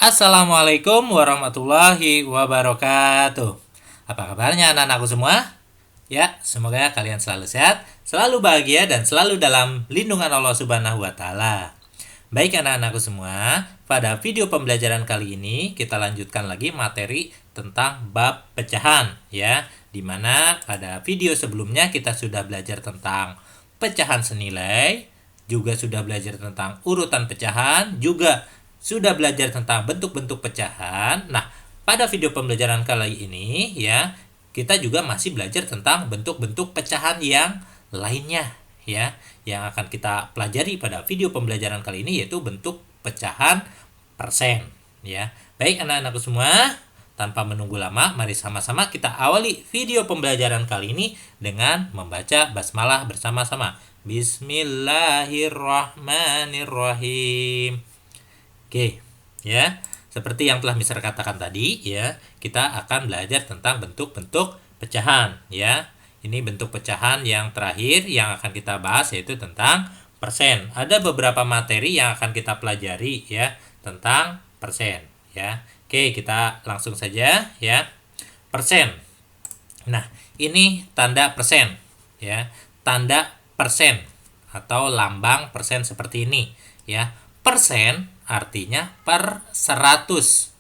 Assalamualaikum warahmatullahi wabarakatuh. Apa kabarnya anak-anakku semua? Ya, semoga kalian selalu sehat, selalu bahagia, dan selalu dalam lindungan Allah Subhanahu wa Ta'ala. Baik anak-anakku semua, pada video pembelajaran kali ini kita lanjutkan lagi materi tentang bab pecahan ya. Dimana pada video sebelumnya kita sudah belajar tentang pecahan senilai, juga sudah belajar tentang urutan pecahan, juga sudah belajar tentang bentuk-bentuk pecahan. Nah, pada video pembelajaran kali ini ya, kita juga masih belajar tentang bentuk-bentuk pecahan yang lainnya ya, yang akan kita pelajari pada video pembelajaran kali ini yaitu bentuk pecahan persen ya. Baik anak-anakku semua, tanpa menunggu lama, mari sama-sama kita awali video pembelajaran kali ini dengan membaca basmalah bersama-sama. Bismillahirrahmanirrahim. Oke, ya. Seperti yang telah Mister katakan tadi, ya, kita akan belajar tentang bentuk-bentuk pecahan, ya. Ini bentuk pecahan yang terakhir yang akan kita bahas yaitu tentang persen. Ada beberapa materi yang akan kita pelajari ya tentang persen, ya. Oke, kita langsung saja ya. Persen. Nah, ini tanda persen, ya. Tanda persen atau lambang persen seperti ini, ya. Persen artinya per 100.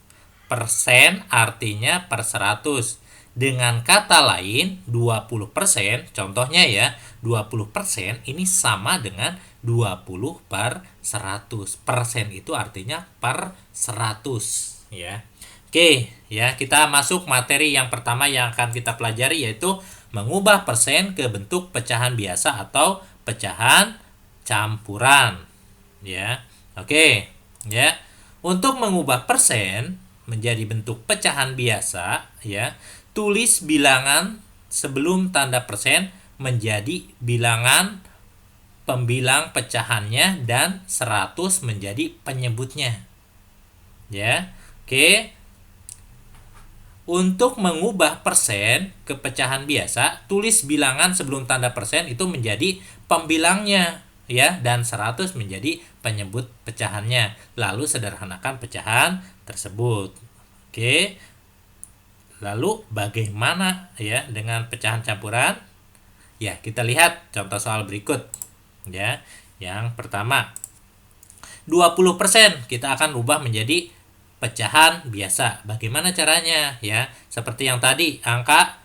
Persen artinya per 100. Dengan kata lain, 20%, contohnya ya, 20% ini sama dengan 20 per 100. Persen itu artinya per 100, ya. Oke, ya, kita masuk materi yang pertama yang akan kita pelajari yaitu mengubah persen ke bentuk pecahan biasa atau pecahan campuran, ya. Oke, ya. Untuk mengubah persen menjadi bentuk pecahan biasa, ya, tulis bilangan sebelum tanda persen menjadi bilangan pembilang pecahannya dan 100 menjadi penyebutnya. Ya. Oke. Untuk mengubah persen ke pecahan biasa, tulis bilangan sebelum tanda persen itu menjadi pembilangnya ya, dan 100 menjadi penyebut pecahannya. Lalu sederhanakan pecahan tersebut. Oke. Lalu bagaimana ya dengan pecahan campuran? Ya, kita lihat contoh soal berikut. Ya. Yang pertama, 20% kita akan ubah menjadi pecahan biasa. Bagaimana caranya? Ya, seperti yang tadi, angka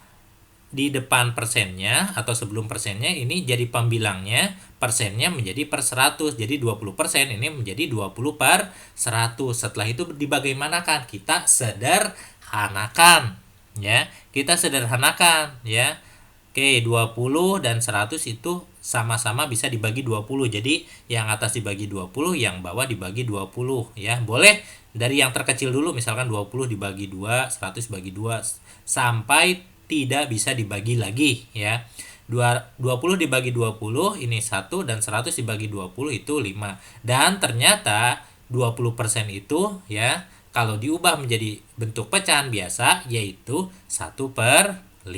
di depan persennya atau sebelum persennya ini jadi pembilangnya, persennya menjadi per 100. Jadi 20% ini menjadi 20 per 100. Setelah itu dibagaimanakan? Kita sederhanakan, ya. Kita sederhanakan, ya. Oke, 20 dan 100 itu sama-sama bisa dibagi 20. Jadi yang atas dibagi 20, yang bawah dibagi 20, ya. Boleh dari yang terkecil dulu, misalkan 20 dibagi 2, 100 bagi 2 sampai tidak bisa dibagi lagi, ya. 20 dibagi 20 ini 1 dan 100 dibagi 20 itu 5. Dan ternyata 20% itu ya kalau diubah menjadi bentuk pecahan biasa yaitu 1 per 5.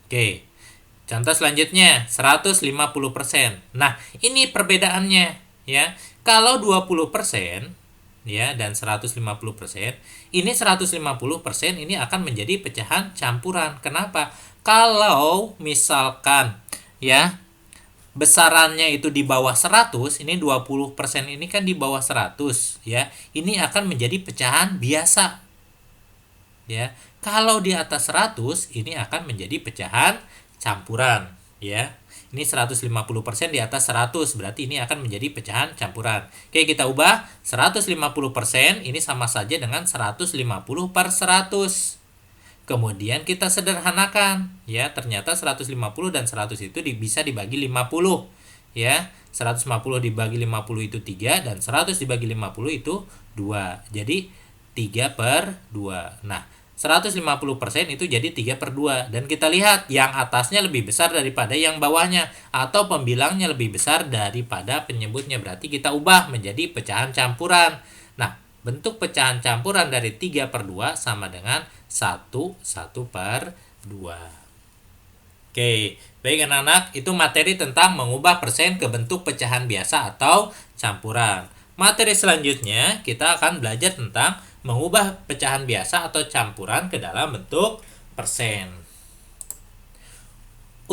Oke, contoh selanjutnya 150%. Nah, ini perbedaannya ya. Kalau 20% ya dan 150%, ini 150% ini akan menjadi pecahan campuran. Kenapa? Kalau misalkan ya besarannya itu di bawah 100, ini 20% ini kan di bawah 100 ya. Ini akan menjadi pecahan biasa. Ya. Kalau di atas 100 ini akan menjadi pecahan campuran, ya. Ini 150% di atas 100, berarti ini akan menjadi pecahan campuran. Oke, kita ubah 150% ini sama saja dengan 150 per 100. Kemudian kita sederhanakan, ya. Ternyata 150 dan 100 itu bisa dibagi 50, ya. 150 dibagi 50 itu 3 dan 100 dibagi 50 itu 2. Jadi 3 per 2. Nah, 150% itu jadi 3 per 2. Dan kita lihat yang atasnya lebih besar daripada yang bawahnya. Atau pembilangnya lebih besar daripada penyebutnya. Berarti kita ubah menjadi pecahan campuran. Nah, bentuk pecahan campuran dari 3 per 2 sama dengan 1 per 2. Oke, baik anak-anak, itu materi tentang mengubah persen ke bentuk pecahan biasa atau campuran. Materi selanjutnya kita akan belajar tentang mengubah pecahan biasa atau campuran ke dalam bentuk persen.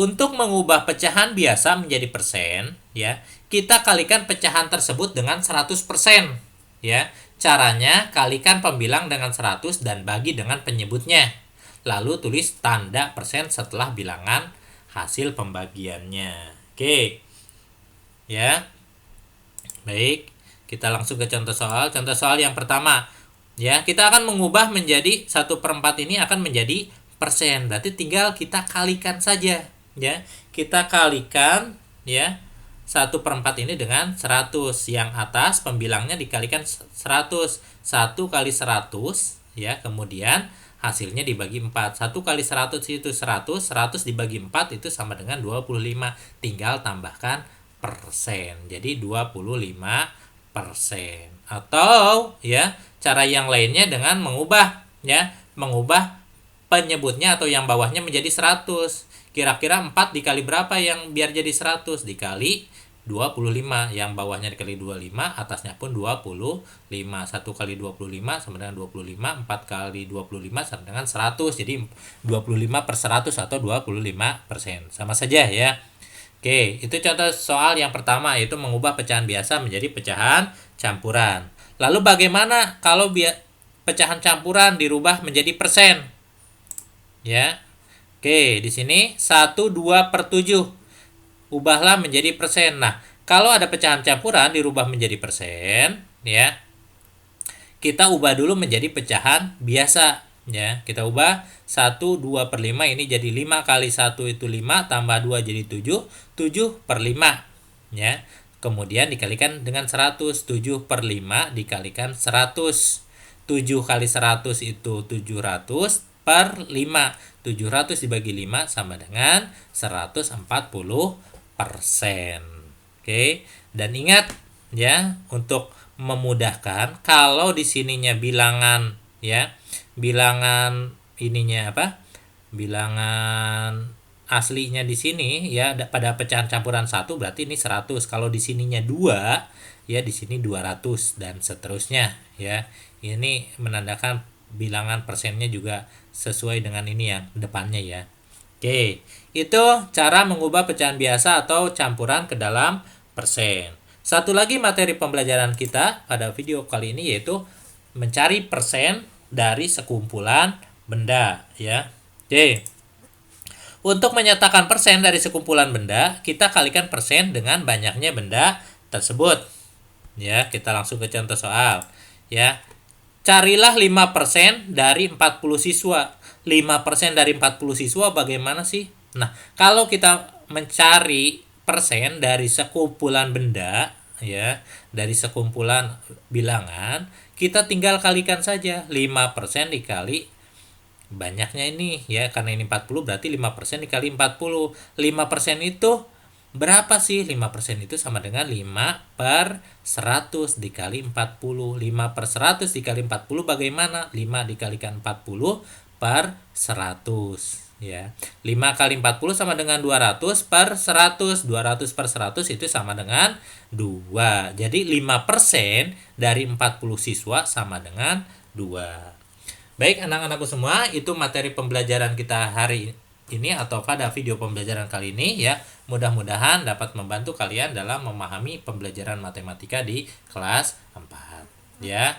Untuk mengubah pecahan biasa menjadi persen, ya, kita kalikan pecahan tersebut dengan 100%, ya. Caranya kalikan pembilang dengan 100 dan bagi dengan penyebutnya. Lalu tulis tanda persen setelah bilangan hasil pembagiannya. Oke. Ya. Baik, kita langsung ke contoh soal. Contoh soal yang pertama, ya, kita akan mengubah menjadi 1/4 ini akan menjadi persen. Berarti tinggal kita kalikan saja, ya. Kita kalikan, ya, 1/4 ini dengan 100. Yang atas pembilangnya dikalikan 100. 1 kali 100, ya, kemudian hasilnya dibagi 4. 1 kali 100 itu 100, 100 dibagi 4 itu sama dengan 25. Tinggal tambahkan persen. Jadi 25%. Atau, ya, cara yang lainnya dengan mengubah, ya, mengubah penyebutnya atau yang bawahnya menjadi 100. Kira-kira 4 dikali berapa yang biar jadi 100? Dikali 25. Yang bawahnya dikali 25, atasnya pun 25. 1 kali 25 sama dengan 25. 4 kali 25 sama dengan 100. Jadi 25/100 atau 25%. Sama saja, ya. Oke, itu contoh soal yang pertama, yaitu mengubah pecahan biasa menjadi pecahan campuran. Lalu bagaimana kalau pecahan campuran dirubah menjadi persen? Ya. Oke, di sini 1/2/7. Ubahlah menjadi persen. Nah, kalau ada pecahan campuran dirubah menjadi persen, ya, kita ubah dulu menjadi pecahan biasa. Ya, kita ubah 1/2/5 ini jadi 5 kali 1 itu 5 tambah 2 jadi 7, 7/5, ya. Kemudian dikalikan dengan 100, 7/5 dikalikan 100. 7 kali 100 itu 700/5. 700 dibagi 5 sama dengan 140%. Oke, dan ingat, ya, untuk memudahkan, kalau di sininya bilangan, ya, bilangan ininya apa? Bilangan aslinya di sini, ya, pada pecahan campuran 1 berarti ini 100. Kalau di sininya 2, ya, di sini 200 dan seterusnya, ya. Ini menandakan bilangan persennya juga sesuai dengan ini yang depannya, ya. Oke, itu cara mengubah pecahan biasa atau campuran ke dalam persen. Satu lagi materi pembelajaran kita pada video kali ini yaitu mencari persen dari sekumpulan benda, ya. Oke. Untuk menyatakan persen dari sekumpulan benda, kita kalikan persen dengan banyaknya benda tersebut. Ya, kita langsung ke contoh soal, ya. Carilah 5% dari 40 siswa. 5% dari 40 siswa bagaimana sih? Nah, kalau kita mencari persen dari sekumpulan benda, ya, dari sekumpulan bilangan, kita tinggal kalikan saja 5% dikali banyaknya ini, ya, karena ini 40 berarti 5% dikali 40. 5% itu berapa sih? 5% itu sama dengan 5/100 dikali 40. 5/100 dikali 40 bagaimana? 5 dikalikan 40/100. Ya, 5 kali 40 sama dengan 200/100. 200/100 itu sama dengan 2. Jadi 5% dari 40 siswa sama dengan 2. Baik, anak-anakku semua, itu materi pembelajaran kita hari ini atau pada video pembelajaran kali ini, ya. Mudah-mudahan dapat membantu kalian dalam memahami pembelajaran matematika di kelas 4. Ya.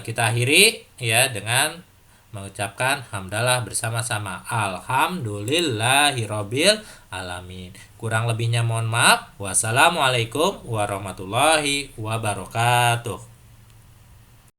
Kita akhiri, ya, dengan mengucapkan hamdalah bersama-sama. Alhamdulillahirabbil alamin. Kurang lebihnya mohon maaf. Wassalamualaikum warahmatullahi wabarakatuh.